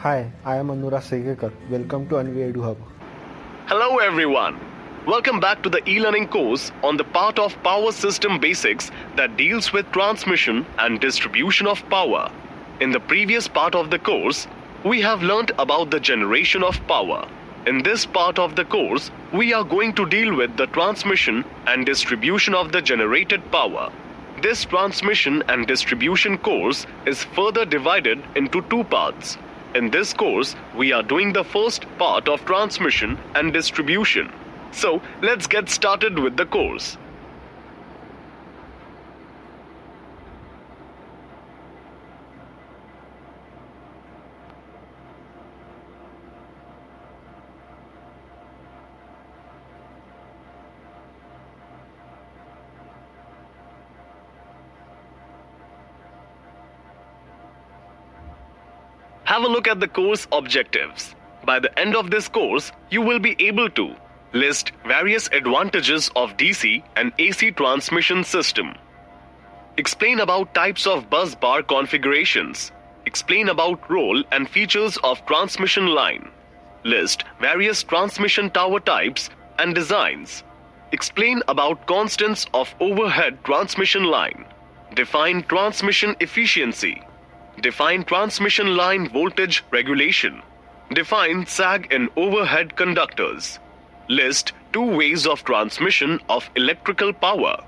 Hi, I am Anurag Segekar. Welcome to Anvi Edu Hub. Hello everyone. Welcome back to the e-learning course on the part of power system basics that deals with transmission and distribution of power. In the previous part of the course, we have learnt about the generation of power. In this part of the course, we are going to deal with the transmission and distribution of the generated power. This transmission and distribution course is further divided into two parts. In this course, we are doing the first part of transmission and distribution. So, let's get started with the course. Have a look at the course objectives. By the end of this course, you will be able to list various advantages of DC and AC transmission system. Explain about types of bus bar configurations. Explain about role and features of transmission line. List various transmission tower types and designs. Explain about constants of overhead transmission line. Define transmission efficiency. Define transmission line voltage regulation. Define sag in overhead conductors. List two ways of transmission of electrical power.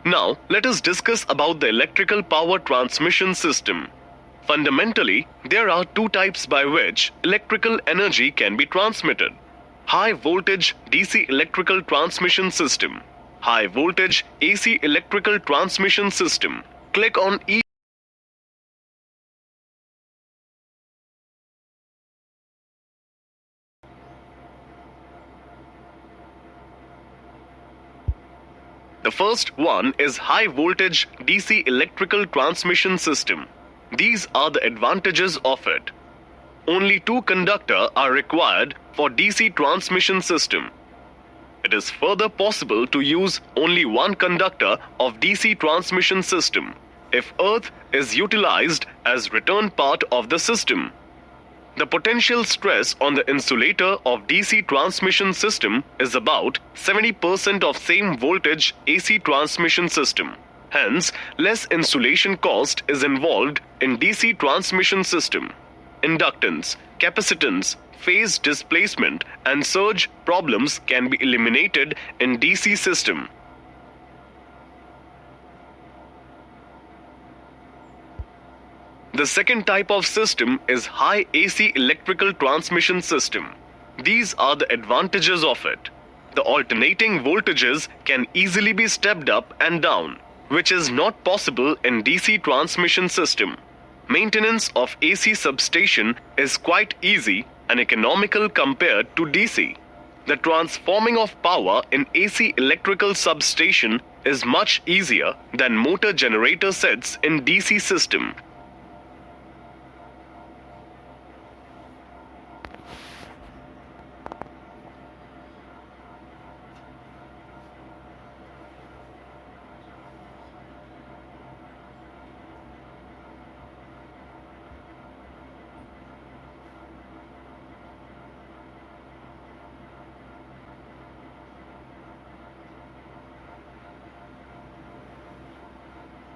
Now, let us discuss about the electrical power transmission system. Fundamentally, there are two types by which electrical energy can be transmitted. High voltage DC electrical transmission system. High voltage AC electrical transmission system. Click on each. The first one is high voltage DC electrical transmission system. These are the advantages of it. Only two conductors are required for DC transmission system. It is further possible to use only one conductor of DC transmission system if earth is utilized as return part of the system. The potential stress on the insulator of DC transmission system is about 70% of same voltage AC transmission system. Hence, less insulation cost is involved in DC transmission system. Inductance, capacitance, phase displacement, and surge problems can be eliminated in DC system. The second type of system is high AC electrical transmission system. These are the advantages of it. The alternating voltages can easily be stepped up and down, which is not possible in DC transmission system. Maintenance of AC substation is quite easy and economical compared to DC. The transforming of power in AC electrical substation is much easier than motor generator sets in DC system.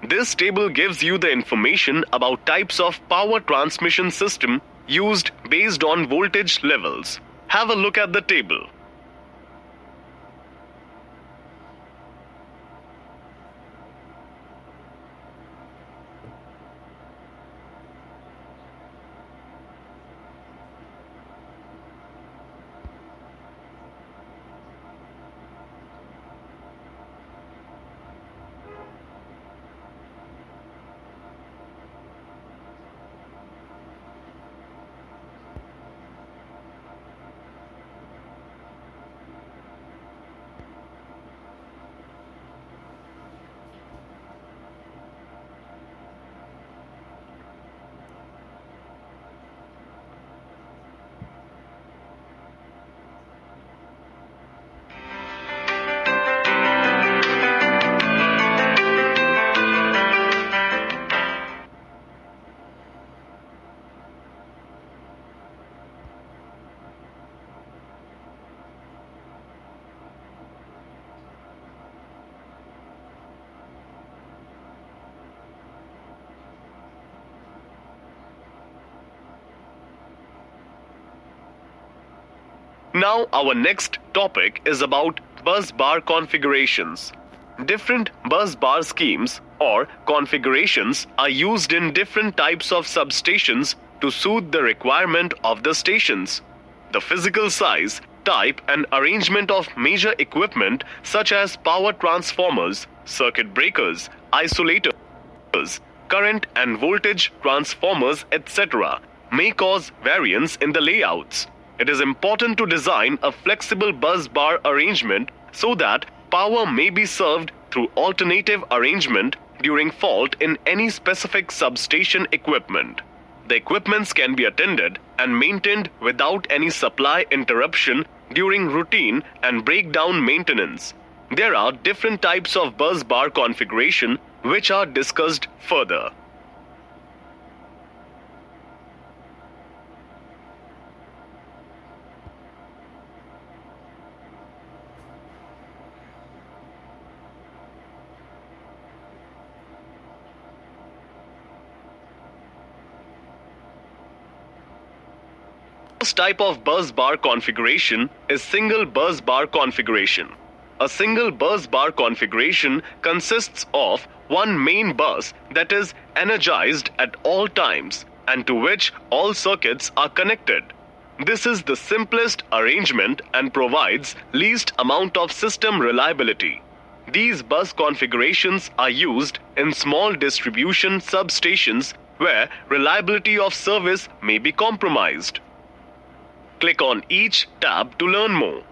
This table gives you the information about types of power transmission system used based on voltage levels. Have a look at the table. Now our next topic is about bus bar configurations. Different bus bar schemes or configurations are used in different types of substations to suit the requirement of the stations. The physical size, type and arrangement of major equipment such as power transformers, circuit breakers, isolators, current and voltage transformers, etc. may cause variance in the layouts. It is important to design a flexible bus bar arrangement so that power may be served through alternative arrangement during fault in any specific substation equipment. The equipments can be attended and maintained without any supply interruption during routine and breakdown maintenance. There are different types of bus bar configuration which are discussed further. First type of bus bar configuration is single bus bar configuration. A single bus bar configuration consists of one main bus that is energized at all times and to which all circuits are connected. This is the simplest arrangement and provides least amount of system reliability. These bus configurations are used in small distribution substations where reliability of service may be compromised. Click on each tab to learn more.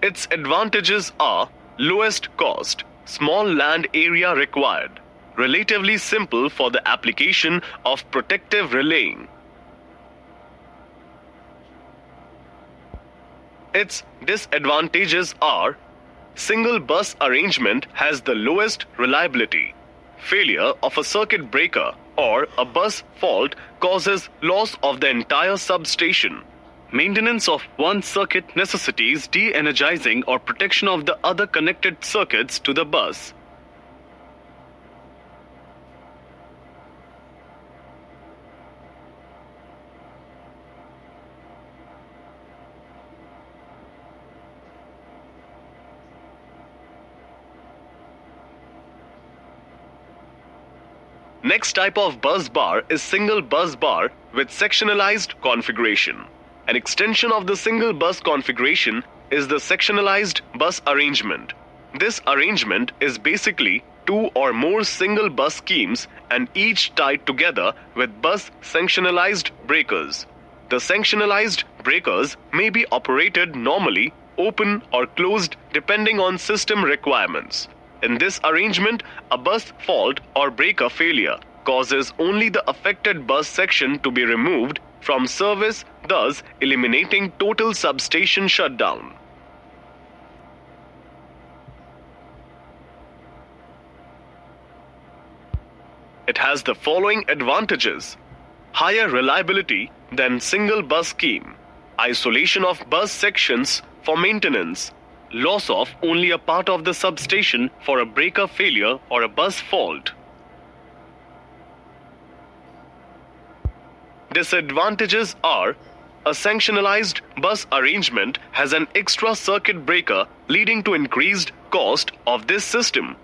Its advantages are lowest cost, small land area required, relatively simple for the application of protective relaying. Its disadvantages are single bus arrangement has the lowest reliability. Failure of a circuit breaker or a bus fault causes loss of the entire substation. Maintenance of one circuit necessitates de-energizing or protection of the other connected circuits to the bus. Next type of bus bar is single bus bar with sectionalized configuration. An extension of the single bus configuration is the sectionalized bus arrangement. This arrangement is basically two or more single bus schemes and each tied together with bus sectionalized breakers. The sectionalized breakers may be operated normally, open or closed depending on system requirements. In this arrangement, a bus fault or breaker failure causes only the affected bus section to be removed from service, thus eliminating total substation shutdown. It has the following advantages: higher reliability than single bus scheme, isolation of bus sections for maintenance, Loss of only a part of the substation for a breaker failure or a bus fault. Disadvantages are: a sanctionalized bus arrangement has an extra circuit breaker leading to increased cost of this system.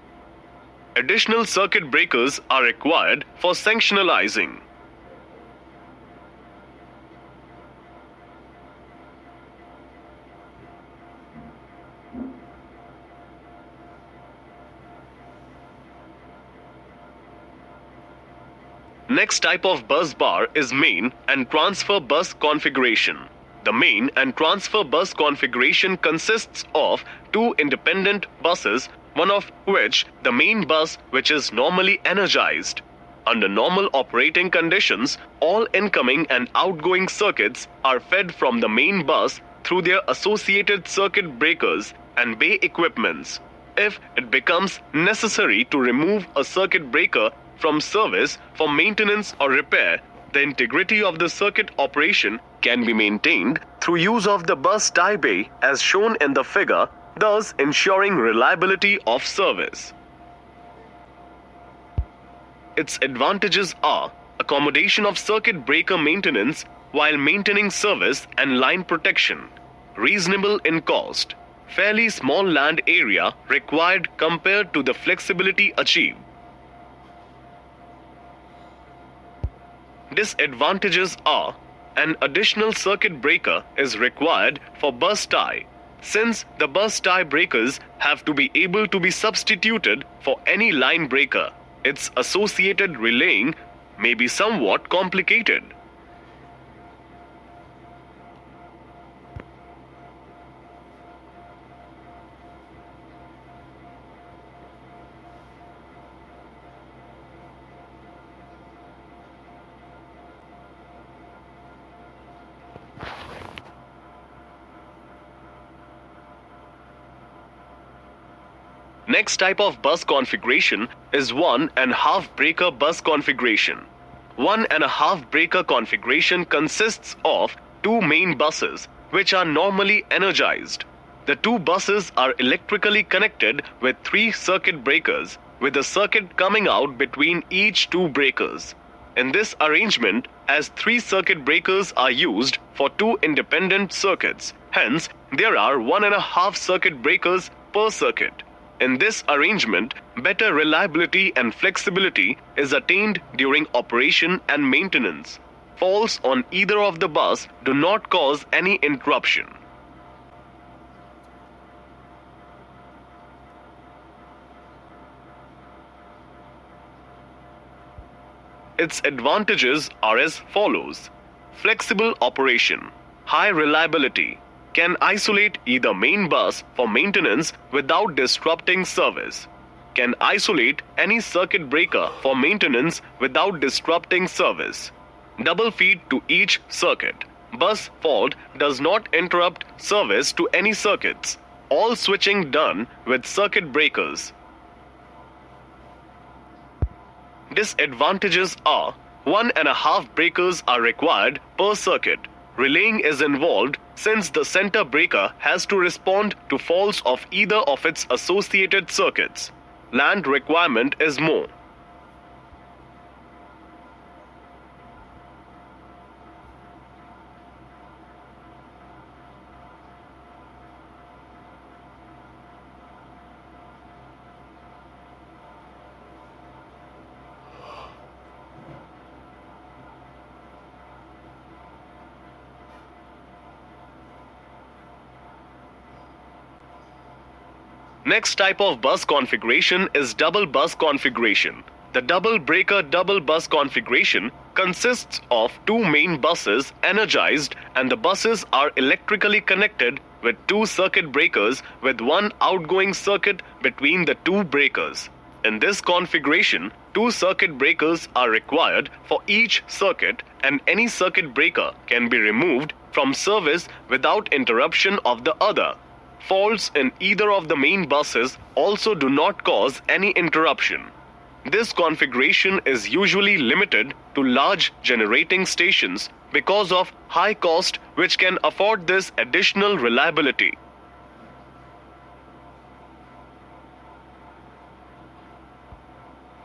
Additional circuit breakers are required for sanctionalizing. Next type of bus bar is main and transfer bus configuration. The main and transfer bus configuration consists of two independent buses, one of which the main bus, which is normally energized. Under normal operating conditions, all incoming and outgoing circuits are fed from the main bus through their associated circuit breakers and bay equipments. If it becomes necessary to remove a circuit breaker from service for maintenance or repair, the integrity of the circuit operation can be maintained through use of the bus tie bay as shown in the figure, thus ensuring reliability of service. Its advantages are accommodation of circuit breaker maintenance while maintaining service and line protection, reasonable in cost, fairly small land area required compared to the flexibility achieved. Disadvantages are: an additional circuit breaker is required for bus tie, since the bus tie breakers have to be able to be substituted for any line breaker. Its associated relaying may be somewhat complicated. Next type of bus configuration is 1.5 breaker bus configuration. 1.5 breaker configuration consists of two main buses which are normally energized. The two buses are electrically connected with three circuit breakers, with a circuit coming out between each two breakers. In this arrangement, as three circuit breakers are used for two independent circuits, hence there are 1.5 circuit breakers per circuit. In this arrangement, better reliability and flexibility is attained during operation and maintenance. Faults on either of the bus do not cause any interruption. Its advantages are as follows: flexible operation, high reliability, can isolate either main bus for maintenance without disrupting service, can isolate any circuit breaker for maintenance without disrupting service, double feed to each circuit. Bus fault does not interrupt service to any circuits. All switching done with circuit breakers. Disadvantages are: 1.5 breakers are required per circuit. Relaying is involved since the center breaker has to respond to faults of either of its associated circuits. Land requirement is more. Next type of bus configuration is double bus configuration. The double breaker double bus configuration consists of two main buses energized, and the buses are electrically connected with two circuit breakers with one outgoing circuit between the two breakers. In this configuration, two circuit breakers are required for each circuit, and any circuit breaker can be removed from service without interruption of the other. Faults in either of the main buses also do not cause any interruption. This configuration is usually limited to large generating stations because of high cost, which can afford this additional reliability.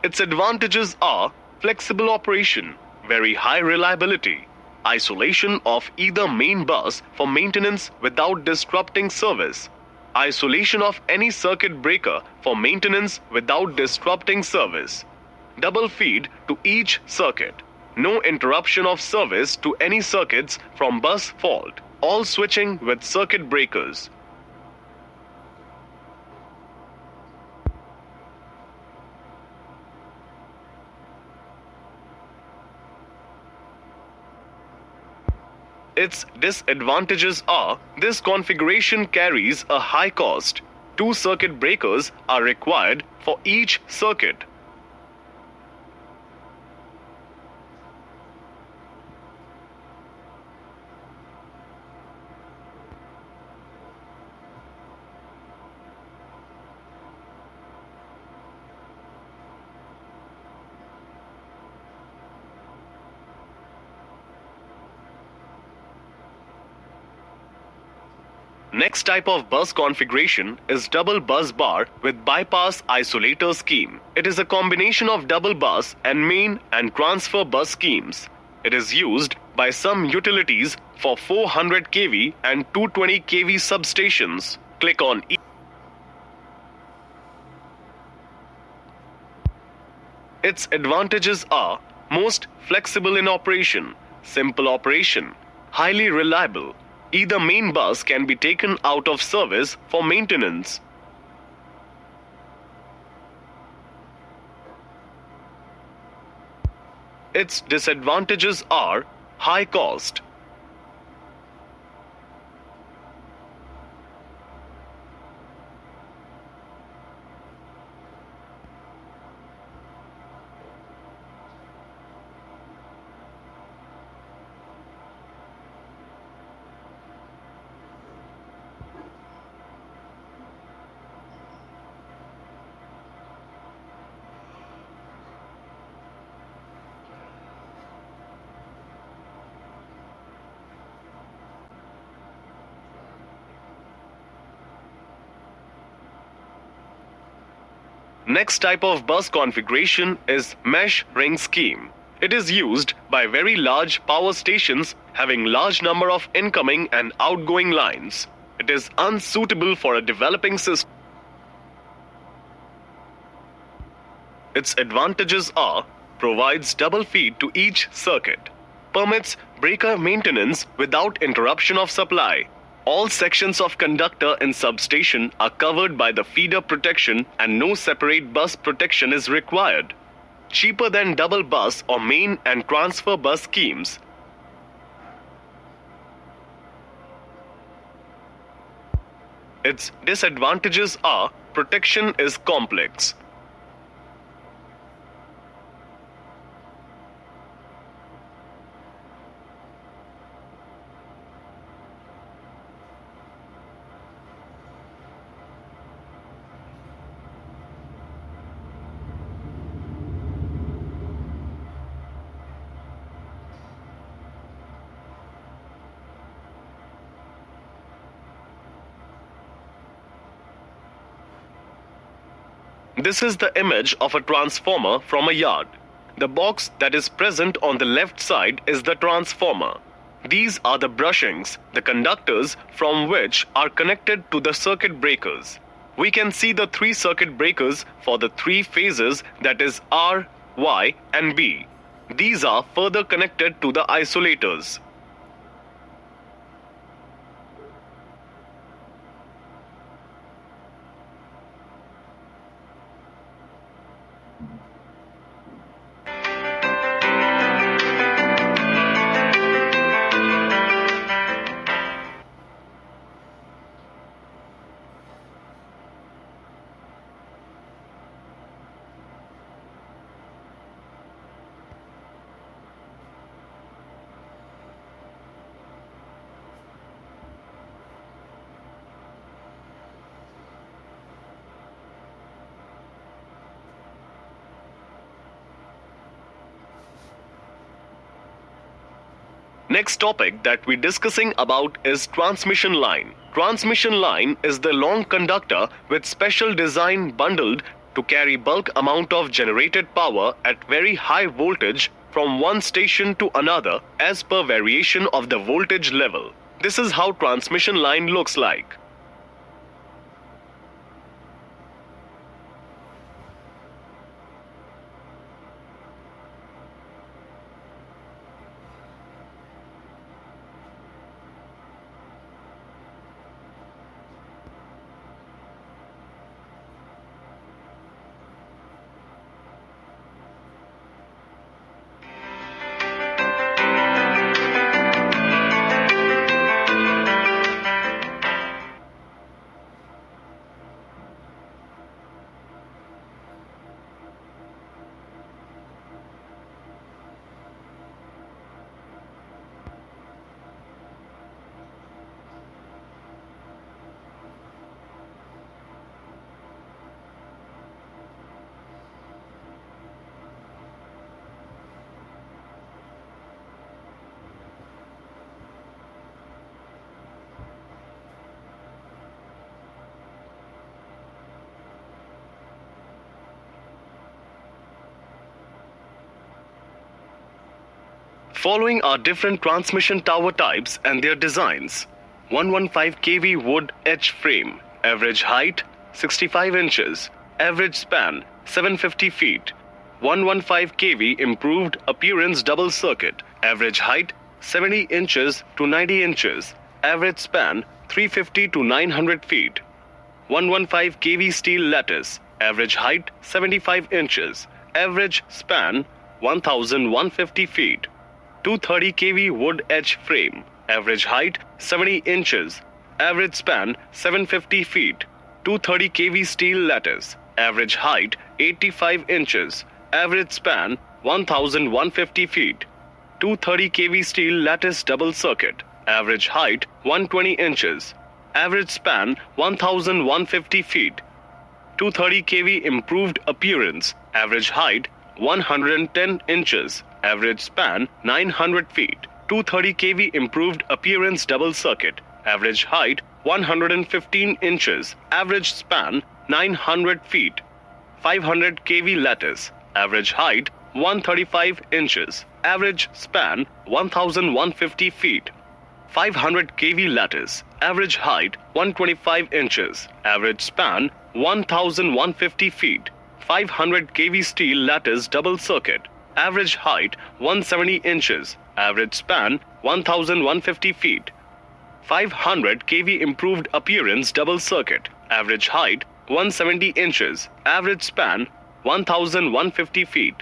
Its advantages are flexible operation, very high reliability, isolation of either main bus for maintenance without disrupting service, isolation of any circuit breaker for maintenance without disrupting service, double feed to each circuit, no interruption of service to any circuits from bus fault, all switching with circuit breakers. Its disadvantages are this configuration carries a high cost. 2 circuit breakers are required for each circuit. Next type of bus configuration is double bus bar with bypass isolator scheme. It is a combination of double bus and main and transfer bus schemes. It is used by some utilities for 400 kV and 220 kV substations. Click on Its advantages are most flexible in operation, simple operation, highly reliable. Either main bus can be taken out of service for maintenance. Its disadvantages are high cost. Next type of bus configuration is mesh ring scheme. It is used by very large power stations having large number of incoming and outgoing lines. It is unsuitable for a developing system. Its advantages are provides double feed to each circuit, permits breaker maintenance without interruption of supply. All sections of conductor in substation are covered by the feeder protection and no separate bus protection is required. Cheaper than double bus or main and transfer bus schemes. Its disadvantages are protection is complex. This is the image of a transformer from a yard. The box that is present on the left side is the transformer. These are the brushings, the conductors from which are connected to the circuit breakers. We can see the 3 circuit breakers for the 3 phases, that is R, Y and B. These are further connected to the isolators. Next topic that we're discussing about is transmission line. Transmission line is the long conductor with special design bundled to carry bulk amount of generated power at very high voltage from one station to another as per variation of the voltage level. This is how transmission line looks like. Following are different transmission tower types and their designs. 115 kV wood H frame, average height 65 inches, average span 750 feet. 115 kV improved appearance double circuit, average height 70 inches to 90 inches, average span 350 to 900 feet. 115 kV steel lattice, average height 75 inches, average span 1150 feet. 230 kV wood edge frame, average height 70 inches, average span 750 feet. 230 kV steel lattice, average height 85 inches, average span 1150 feet. 230 kV steel lattice double circuit, average height 120 inches, average span 1150 feet. 230 kV improved appearance, average height 110 inches, average span 900 feet. 230 kV improved appearance double circuit, average height 115 inches, average span 900 feet. 500 kV lattice, average height 135 inches, average span 1150 feet. 500 kV lattice, average height 125 inches, average span 1150 feet. 500 kV steel lattice double circuit, average height 170 inches, average span 1150 feet. 500 kV improved appearance double circuit, average height 170 inches, average span 1150 feet.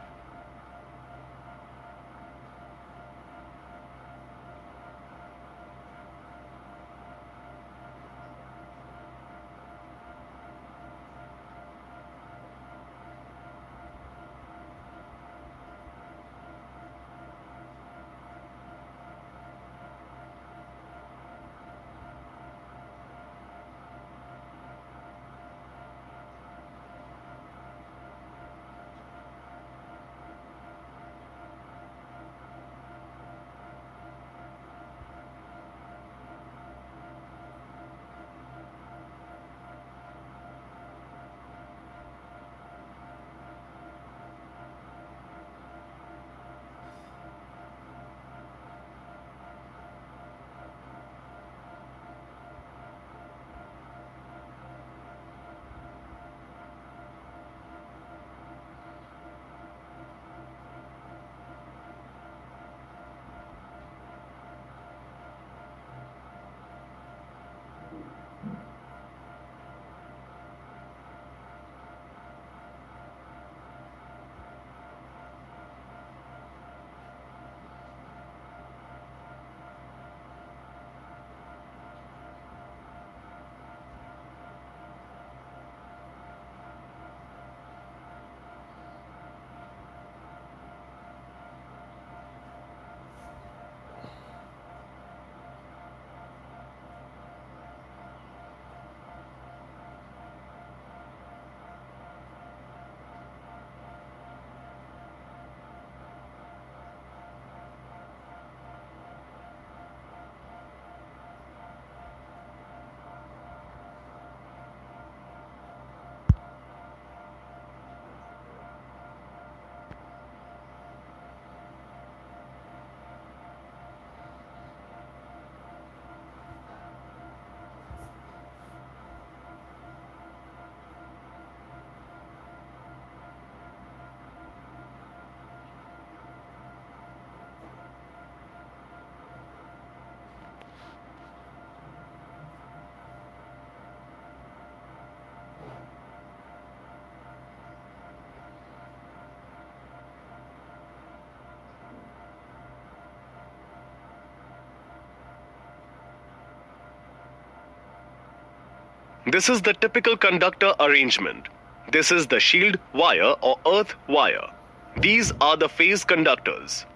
This is the typical conductor arrangement. This is the shield wire or earth wire. These are the phase conductors.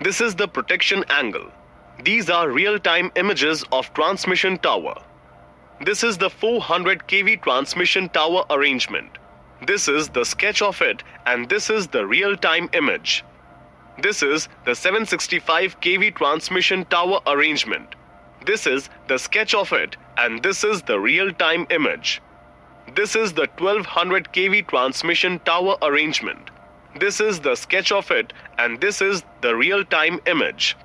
This is the protection angle. These are real-time images of transmission tower. This is the 400 kV transmission tower arrangement. This is the sketch of it, and this is the real-time image. This is the 765 kV transmission tower arrangement. This is the sketch of it, and this is the real-time image. This is the 1200 kV transmission tower arrangement. This is the sketch of it, and this is the real-time image.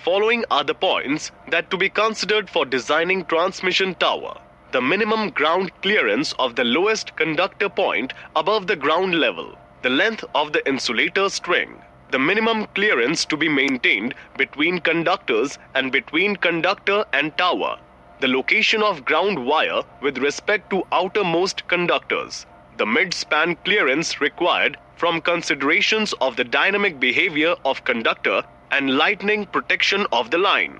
Following are the points that to be considered for designing transmission tower. The minimum ground clearance of the lowest conductor point above the ground level. The length of the insulator string. The minimum clearance to be maintained between conductors and between conductor and tower. The location of ground wire with respect to outermost conductors. The mid-span clearance required from considerations of the dynamic behavior of conductor and lightning protection of the line.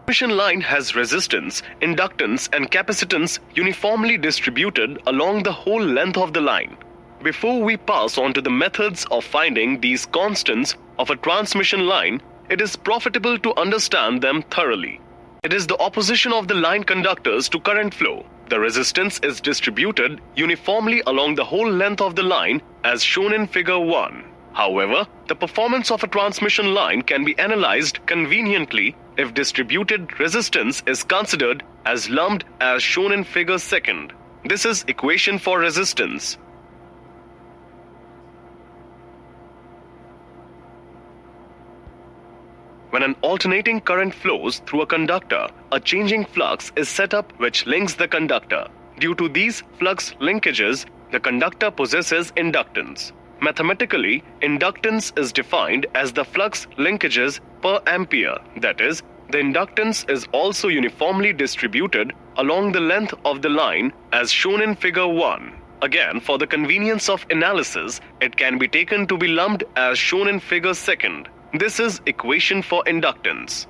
Transmission line has resistance, inductance and capacitance uniformly distributed along the whole length of the line. Before we pass on to the methods of finding these constants of a transmission line, it is profitable to understand them thoroughly. It is the opposition of the line conductors to current flow. The resistance is distributed uniformly along the whole length of the line as shown in figure 1. However, the performance of a transmission line can be analyzed conveniently if distributed resistance is considered as lumped as shown in figure 2. This is equation for resistance. When an alternating current flows through a conductor, a changing flux is set up which links the conductor. Due to these flux linkages, the conductor possesses inductance. Mathematically, inductance is defined as the flux linkages per ampere. That is, the inductance is also uniformly distributed along the length of the line as shown in figure 1. Again, for the convenience of analysis, it can be taken to be lumped as shown in figure 2. This is equation for inductance.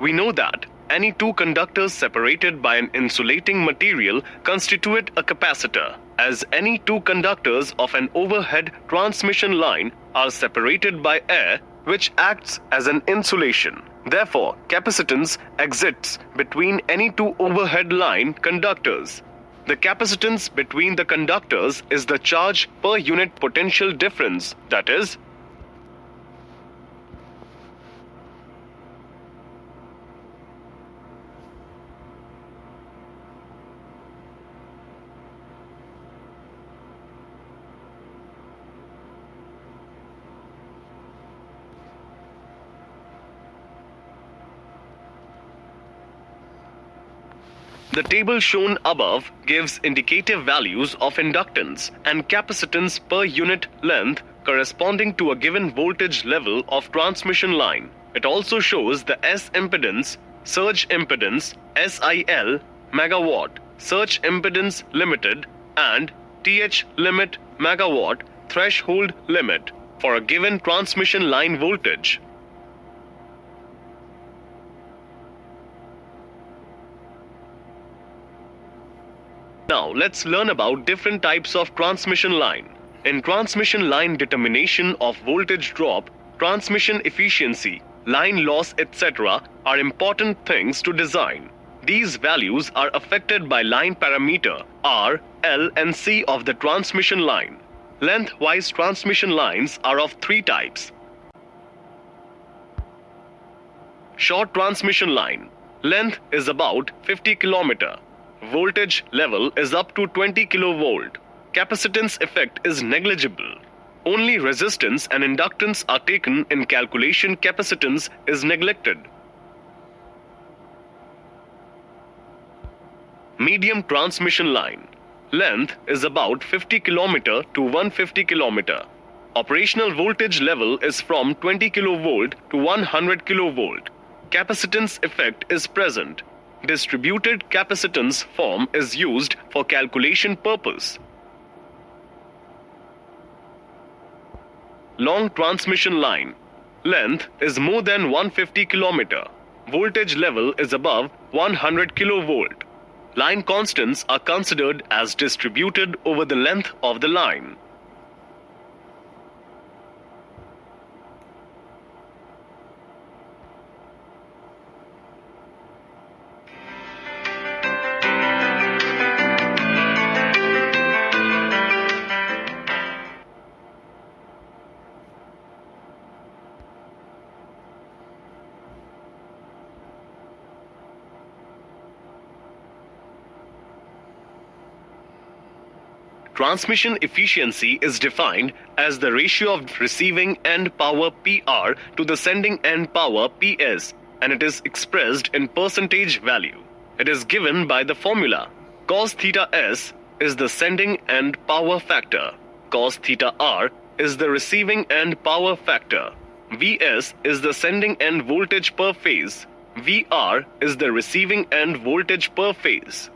We know that any two conductors separated by an insulating material constitute a capacitor, as any two conductors of an overhead transmission line are separated by air, which acts as an insulation. Therefore, capacitance exists between any two overhead line conductors. The capacitance between the conductors is the charge per unit potential difference, that is, the table shown above gives indicative values of inductance and capacitance per unit length corresponding to a given voltage level of transmission line. It also shows the S impedance, surge impedance, SIL, megawatt, surge impedance limited, and TH limit megawatt threshold limit for a given transmission line voltage. Now let's learn about different types of transmission line. In transmission line determination of voltage drop, transmission efficiency, line loss, etc. are important things to design. These values are affected by line parameter R, L, and C of the transmission line. Lengthwise transmission lines are of three types. Short transmission line. Length is about 50 km. Voltage level is up to 20 kV. Capacitance effect is negligible. Only resistance and inductance are taken in calculation. Capacitance is neglected. Medium transmission line. Length is about 50 km to 150 km. Operational voltage level is from 20 kV to 100 kV. Capacitance effect is present. Distributed capacitance form is used for calculation purpose. Long transmission line. Length is more than 150 km. Voltage level is above 100 kV. Line constants are considered as distributed over the length of the line. Transmission efficiency is defined as the ratio of receiving end power PR to the sending end power PS, and it is expressed in percentage value. It is given by the formula cos theta S is the sending end power factor, cos theta R is the receiving end power factor, Vs is the sending end voltage per phase, Vr is the receiving end voltage per phase.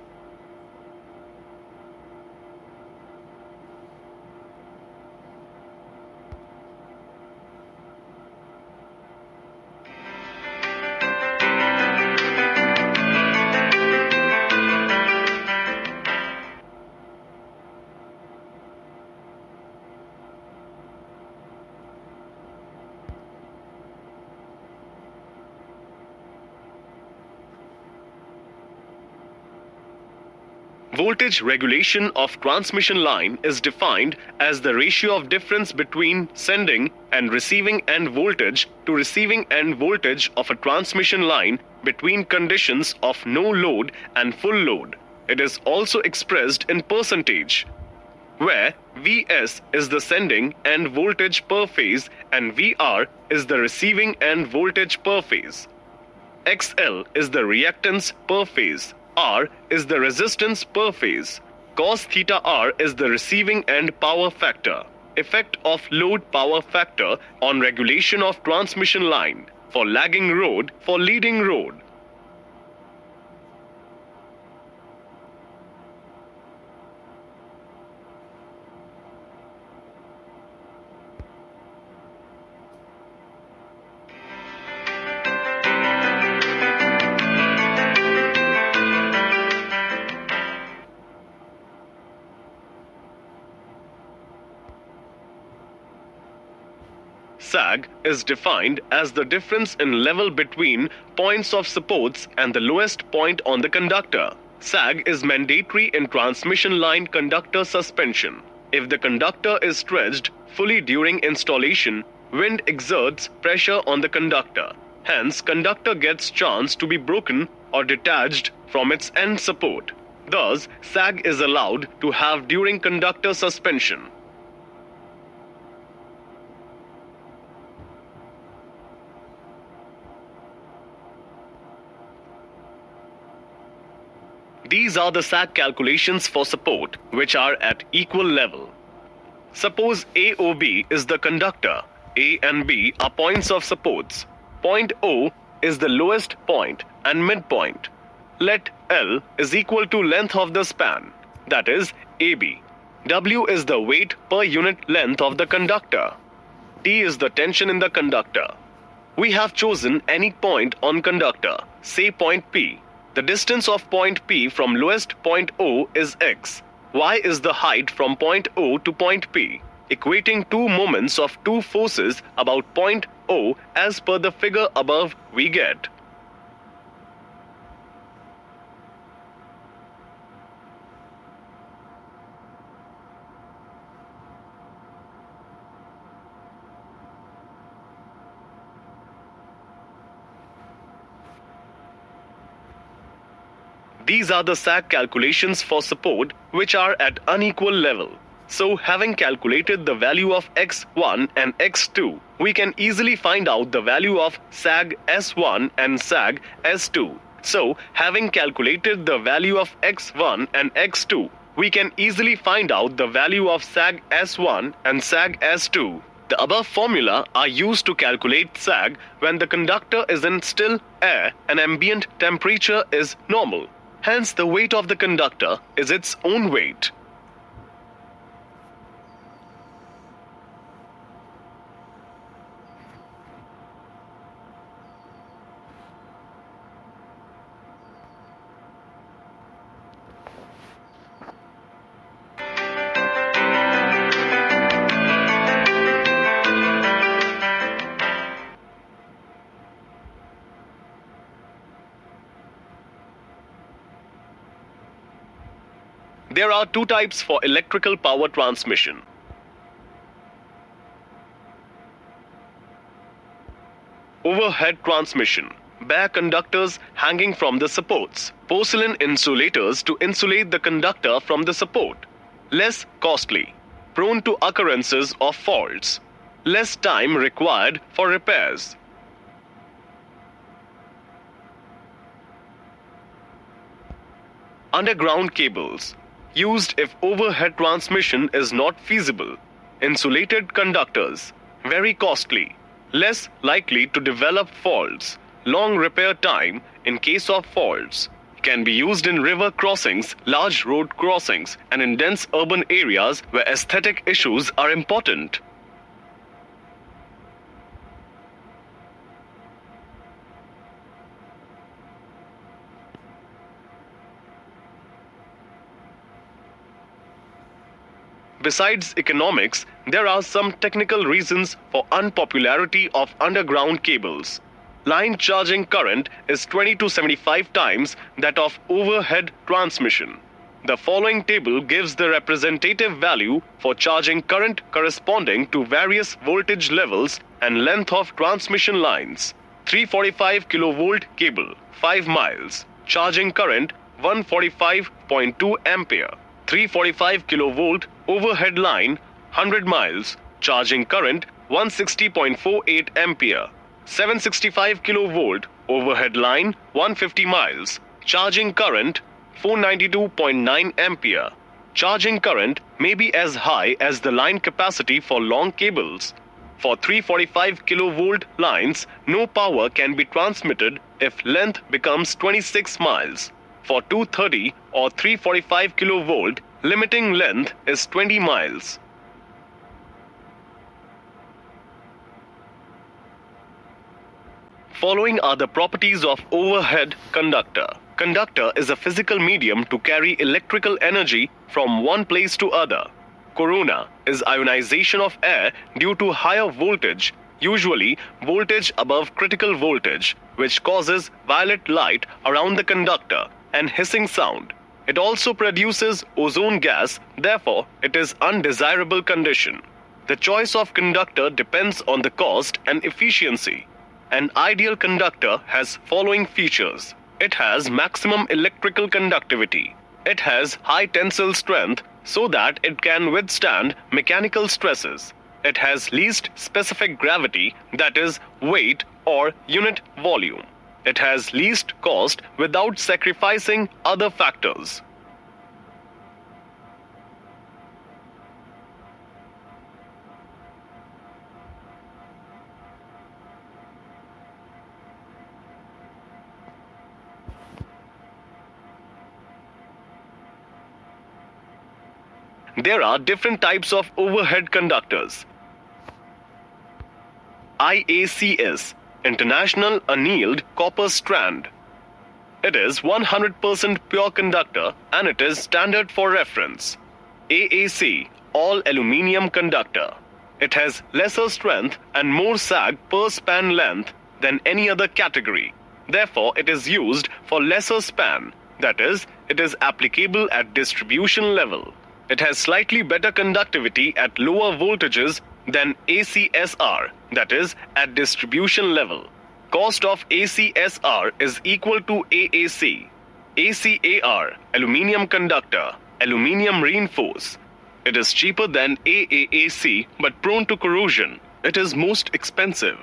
Voltage regulation of transmission line is defined as the ratio of difference between sending and receiving end voltage to receiving end voltage of a transmission line between conditions of no load and full load. It is also expressed in percentage, where Vs is the sending end voltage per phase and Vr is the receiving end voltage per phase. XL is the reactance per phase. R is the resistance per phase. Cos theta R is the receiving end power factor. Effect of load power factor on regulation of transmission line for lagging load, for leading load. Sag is defined as the difference in level between points of supports and the lowest point on the conductor. Sag is mandatory in transmission line conductor suspension. If the conductor is stretched fully during installation, wind exerts pressure on the conductor. Hence, conductor gets chance to be broken or detached from its end support. Thus, sag is allowed to have during conductor suspension. These are the sag calculations for support, which are at equal level. Suppose AOB is the conductor, A and B are points of supports. Point O is the lowest point and midpoint. Let L is equal to length of the span, that is AB. W is the weight per unit length of the conductor. T is the tension in the conductor. We have chosen any point on conductor, say point P. The distance of point P from lowest point O is x. Y is the height from point O to point P, equating two moments of two forces about point O as per the figure above we get. These are the sag calculations for support which are at unequal level. So having calculated the value of x1 and x2, we can easily find out the value of sag S1 and sag S2. So having calculated the value of x1 and x2, we can easily find out the value of sag S1 and sag S2. The above formula are used to calculate sag when the conductor is in still air and ambient temperature is normal. Hence, the weight of the conductor is its own weight. There are two types for electrical power transmission. Overhead transmission. Bare conductors hanging from the supports. Porcelain insulators to insulate the conductor from the support. Less costly. Prone to occurrences of faults. Less time required for repairs. Underground cables. Used if overhead transmission is not feasible. Insulated conductors. Very costly. Less likely to develop faults. Long repair time in case of faults. Can be used in river crossings, large road crossings, and in dense urban areas where aesthetic issues are important. Besides economics, there are some technical reasons for unpopularity of underground cables. Line charging current is 20 to 75 times that of overhead transmission. The following table gives the representative value for charging current corresponding to various voltage levels and length of transmission lines. 345 kilovolt cable, 5 miles. Charging current 145.2 ampere. 345 kilovolt overhead line 100 miles. Charging current 160.48 ampere. 765 kilovolt overhead line 150 miles. Charging current 492.9 ampere. Charging current may be as high as the line capacity for long cables. For 345 kilovolt lines, no power can be transmitted if length becomes 26 miles. For 230 or 345 kilovolt, limiting length is 20 miles. Following are the properties of overhead conductor. Conductor is a physical medium to carry electrical energy from one place to other. Corona is ionization of air due to higher voltage, usually voltage above critical voltage, which causes violet light around the conductor and hissing sound. It also produces ozone gas, therefore it is undesirable condition. The choice of conductor depends on the cost and efficiency. An ideal conductor has following features. It has maximum electrical conductivity. It has high tensile strength so that it can withstand mechanical stresses. It has least specific gravity, that is, weight or unit volume. It has least cost without sacrificing other factors. There are different types of overhead conductors. IACS, International Annealed Copper Strand. It is 100% pure conductor and it is standard for reference. AAC, All Aluminium Conductor. It has lesser strength and more sag per span length than any other category. Therefore, it is used for lesser span, that is, it is applicable at distribution level. It has slightly better conductivity at lower voltages than ACSR, that is, at distribution level. Cost of ACSR is equal to AAC. ACAR, aluminium conductor, aluminium reinforce. It is cheaper than AAAC but prone to corrosion. It is most expensive.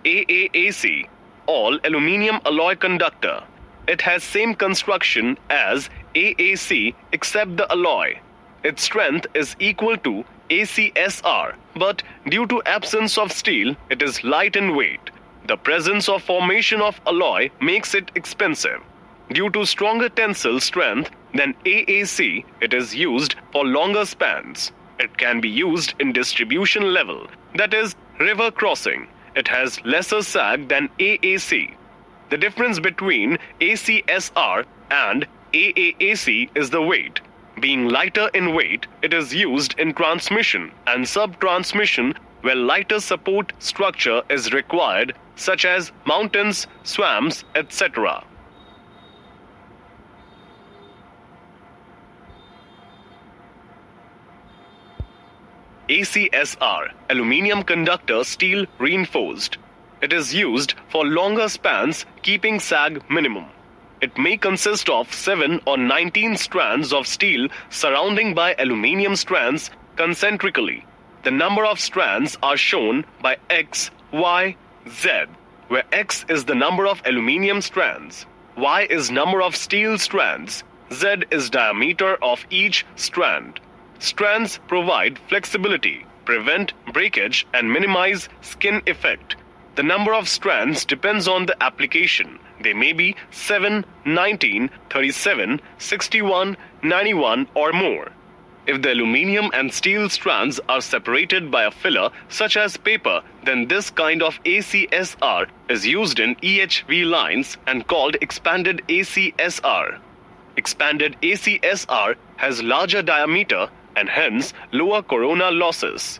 AAAC, all aluminium alloy conductor. It has same construction as AAC except the alloy. Its strength is equal to ACSR, but due to absence of steel, it is light in weight. The presence of formation of alloy makes it expensive. Due to stronger tensile strength than AAC, it is used for longer spans. It can be used in distribution level, that is, river crossing. It has lesser sag than AAC. The difference between ACSR and AAAC is the weight. Being lighter in weight, it is used in transmission and sub-transmission where lighter support structure is required, such as mountains, swamps, etc. ACSR, aluminium conductor steel reinforced. It is used for longer spans, keeping sag minimum. It may consist of 7 or 19 strands of steel surrounding by aluminium strands concentrically. The number of strands are shown by X, Y, Z, where X is the number of aluminium strands, Y is number of steel strands, Z is diameter of each strand. Strands provide flexibility, prevent breakage, and minimize skin effect. The number of strands depends on the application. They may be 7, 19, 37, 61, 91 or more. If the aluminium and steel strands are separated by a filler such as paper, then this kind of ACSR is used in EHV lines and called expanded ACSR. Expanded ACSR has larger diameter and hence lower corona losses.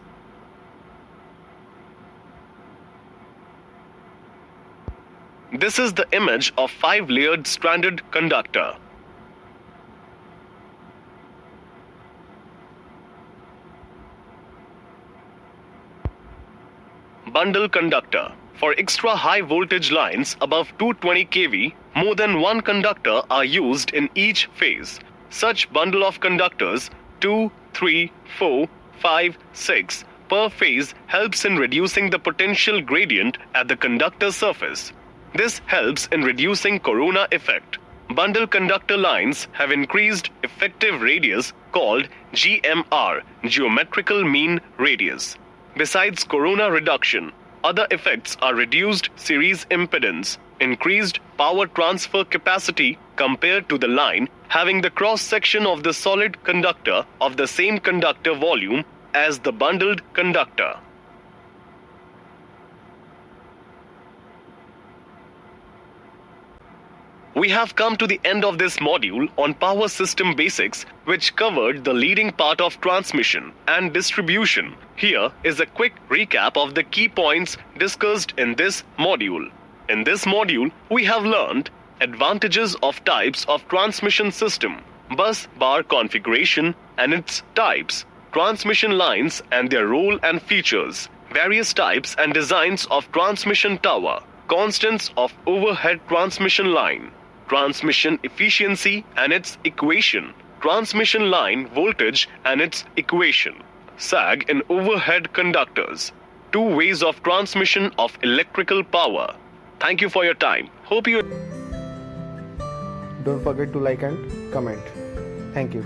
This is the image of 5-layered stranded conductor. Bundle conductor. For extra high voltage lines above 220 kV, more than one conductor are used in each phase. Such bundle of conductors 2, 3, 4, 5, 6 per phase helps in reducing the potential gradient at the conductor surface. This helps in reducing corona effect. Bundle conductor lines have increased effective radius called GMR, geometrical mean radius. Besides corona reduction, other effects are reduced series impedance, increased power transfer capacity compared to the line having the cross section of the solid conductor of the same conductor volume as the bundled conductor. We have come to the end of this module on power system basics, which covered the leading part of transmission and distribution. Here is a quick recap of the key points discussed in this module. In this module, we have learned advantages of types of transmission system, bus bar configuration and its types, transmission lines and their role and features, various types and designs of transmission tower, constants of overhead transmission line, transmission efficiency and its equation, transmission line voltage and its equation, sag in overhead conductors, 2 ways of transmission of electrical power. Thank you for your time. Hope you... Don't forget to like and comment. Thank you.